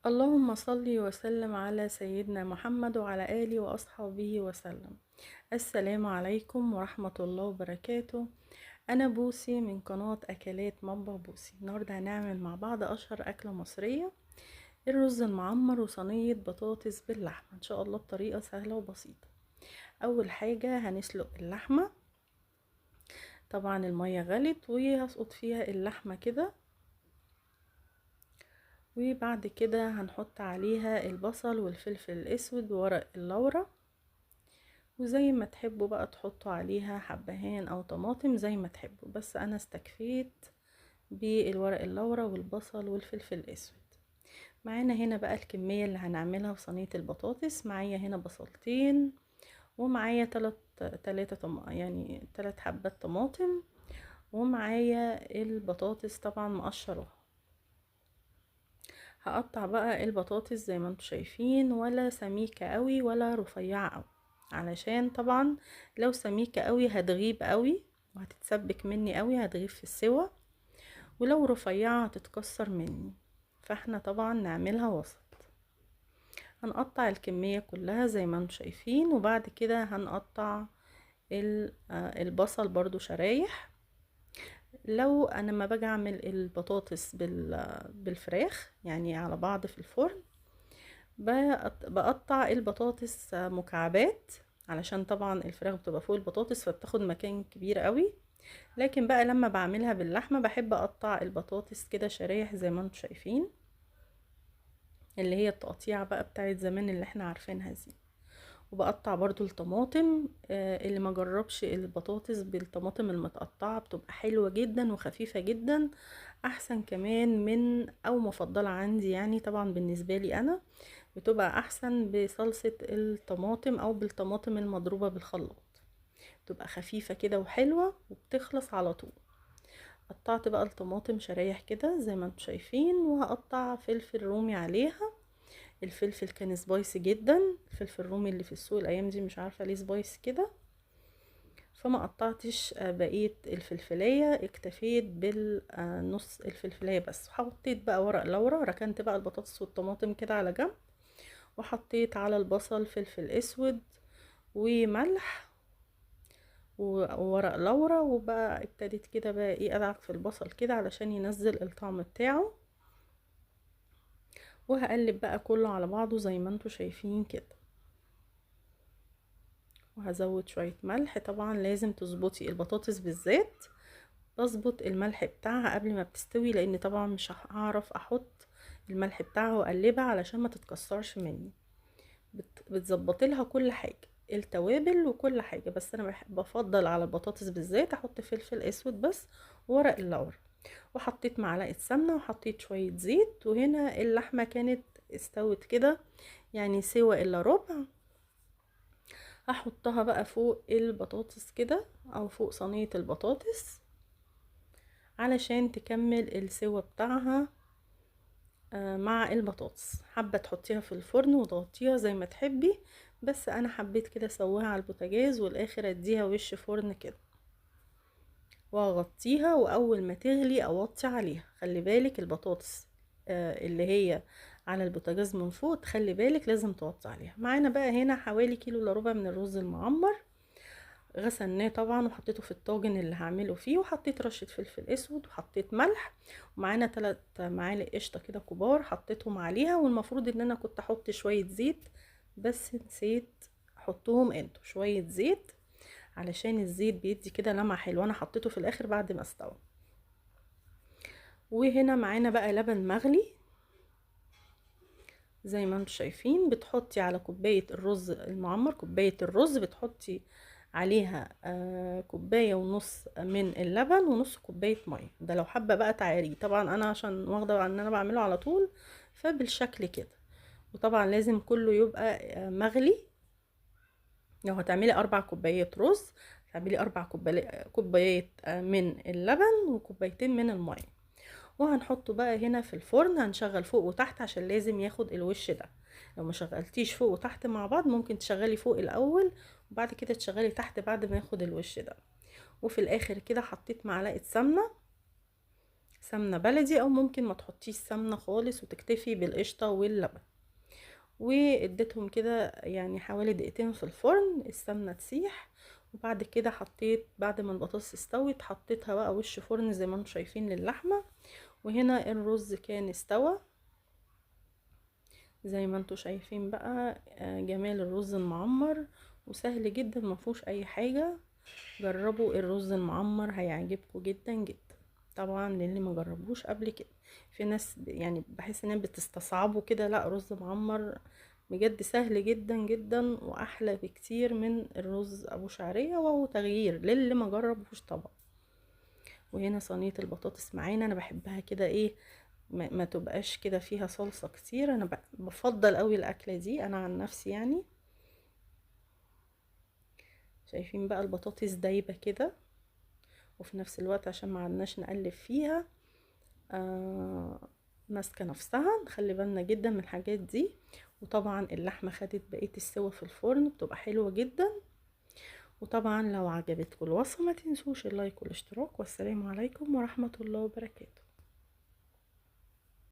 اللهم صل وسلم على سيدنا محمد وعلى آله وأصحابه وسلم. السلام عليكم ورحمة الله وبركاته. أنا بوسي من قناة أكلات مطبخ بوسي. النهاردة هنعمل مع بعض أشهر أكلة مصرية، الرز المعمر وصينية بطاطس باللحمة، إن شاء الله بطريقة سهلة وبسيطة. أول حاجة هنسلق اللحمة. طبعا المية غلت وهسقط فيها اللحمة كده، وبعد كده هنحط عليها البصل والفلفل الاسود وورق اللورة، وزي ما تحبوا بقى تحطوا عليها حبهان او طماطم زي ما تحبوا، بس انا استكفيت بالورق اللورة والبصل والفلفل الاسود. معانا هنا بقى الكمية اللي هنعملها في صينية البطاطس. معايا هنا بصلتين، ومعايا يعني 3 حبات طماطم، ومعايا البطاطس طبعا مقشرة. هقطع بقى البطاطس زي ما انتوا شايفين، ولا سميكة قوي ولا رفيعة قوي، علشان طبعا لو سميكة قوي هتغيب قوي وهتتسبك مني قوي، هتغيب في السوا، ولو رفيعة هتتكسر مني، فاحنا طبعا نعملها وسط. هنقطع الكمية كلها زي ما انتوا شايفين، وبعد كده هنقطع البصل برضو شرايح. لو انا ما باجي اعمل البطاطس بالفراخ يعني على بعض في الفرن، بقطع البطاطس مكعبات، علشان طبعا الفراخ بتبقى فوق البطاطس فبتاخد مكان كبير قوي. لكن بقى لما بعملها باللحمة بحب اقطع البطاطس كده شرايح زي ما انتم شايفين، اللي هي التقطيع بقى بتاعت زمان اللي احنا عارفينها دي. وبقطع برضو الطماطم، اللي ما جربش البطاطس بالطماطم المتقطعة بتبقى حلوة جدا وخفيفة جدا، احسن كمان من او مفضلة عندي يعني طبعا بالنسبة لي انا بتبقى احسن بصلصة الطماطم او بالطماطم المضروبة بالخلاط، بتبقى خفيفة كده وحلوة وبتخلص على طول. قطعت بقى الطماطم شرايح كده زي ما انتم شايفين، وهقطع فلفل رومي عليها. الفلفل كان سبايسي جدا، الفلفل الرومي اللي في السوق الايام دي مش عارفة ليه سبايسي كده، فما قطعتش بقية الفلفلاية، اكتفيت بالنص الفلفلاية بس. حطيت بقى ورق لورا، ركنت بقى البطاطس والطماطم كده على جنب، وحطيت على البصل فلفل اسود وملح وورق لورا، وبقى ابتديت كده بقى ايه ادعك في البصل كده علشان ينزل الطعم بتاعه. وهقلب بقى كله على بعضه زي ما انتوا شايفين كده، وهزود شوية ملح. طبعا لازم تظبطي البطاطس بالذات، بظبط الملح بتاعها قبل ما بتستوي، لان طبعا مش هعرف احط الملح بتاعها واقلبها علشان ما تتكسرش مني. بتظبطي لها كل حاجة، التوابل وكل حاجة، بس انا بفضل على البطاطس بالذات احط فلفل اسود بس وورق اللورا. وحطيت معلقة سمنة وحطيت شوية زيت، وهنا اللحمة كانت استوت كده يعني سوا الا ربع. هحطها بقى فوق البطاطس كده او فوق صينية البطاطس علشان تكمل السوا بتاعها مع البطاطس. حابة تحطيها في الفرن وتغطيها زي ما تحبي، بس انا حبيت كده اسويها على البوتاجاز والاخر اديها وش فرن كده واغطيها، واول ما تغلي اوطي عليها. خلي بالك البطاطس اللي هي على البوتاجاز من فوق، تخلي بالك لازم توطي عليها. معانا بقى هنا حوالي كيلو الا ربع من الرز المعمر، غسلناه طبعا وحطيته في الطاجن اللي هعمله فيه، وحطيت رشة فلفل اسود وحطيت ملح، ومعانا 3 معالق قشطة كده كبار حطيتهم عليها. والمفروض ان انا كنت احط شوية زيت، بس نسيت احطهم انتوا شوية زيت، علشان الزيت بيدي كده لمعة حلوة. انا حطيته في الاخر بعد ما استوى. وهنا معانا بقى لبن مغلي زي ما انتم شايفين. بتحطي على كوباية الرز المعمر، كوباية الرز بتحطي عليها كوباية ونص من اللبن ونص كوباية مية، ده لو حابة بقى تعاري. طبعا انا عشان واخدة ان انا بعمله على طول فبالشكل كده. وطبعا لازم كله يبقى مغلي. لو هتعملي 4 كوبايات رز تعملي 4 كوبايات من اللبن وكوبايتين من المية. وهنحطه بقى هنا في الفرن، هنشغل فوق وتحت عشان لازم ياخد الوش ده. لو ما شغلتيش فوق وتحت مع بعض ممكن تشغلي فوق الاول وبعد كده تشغلي تحت بعد ما ياخد الوش ده. وفي الاخر كده حطيت معلقة سمنة سمنة بلدي، او ممكن ما تحطيش سمنة خالص وتكتفي بالقشطة واللبن. واديتهم كده يعني حوالي دقيقتين في الفرن السمنة تسيح. وبعد كده حطيت، بعد ما البطاطس استوت حطيتها بقى وش فرن زي ما انتم شايفين للحمة. وهنا الرز كان استوى زي ما انتم شايفين بقى. جمال الرز المعمر، وسهل جدا مفهوش اي حاجة. جربوا الرز المعمر هيعجبكم جدا جدا. طبعا للي ما جربوش قبل كده، في ناس يعني بحس انها بتستصعبه كده، لا رز معمر بجد سهل جدا جدا واحلى بكتير من الرز ابو شعرية، وهو تغيير للي ما جربوش طبعا. وهنا صينية البطاطس معانا، انا بحبها كده ايه، ما تبقاش كده فيها صلصة كتير. انا بفضل قوي الاكلة دي انا عن نفسي يعني. شايفين بقى البطاطس دايبة كده، وفي نفس الوقت عشان ما عدناش نقلب فيها ماسكة نفسها. نخلي بالنا جدا من الحاجات دي. وطبعا اللحمة خدت بقية السوا في الفرن، بتبقى حلوة جدا. وطبعا لو عجبتكم الوصفة ما تنسوش اللايك والاشتراك، والسلام عليكم ورحمة الله وبركاته.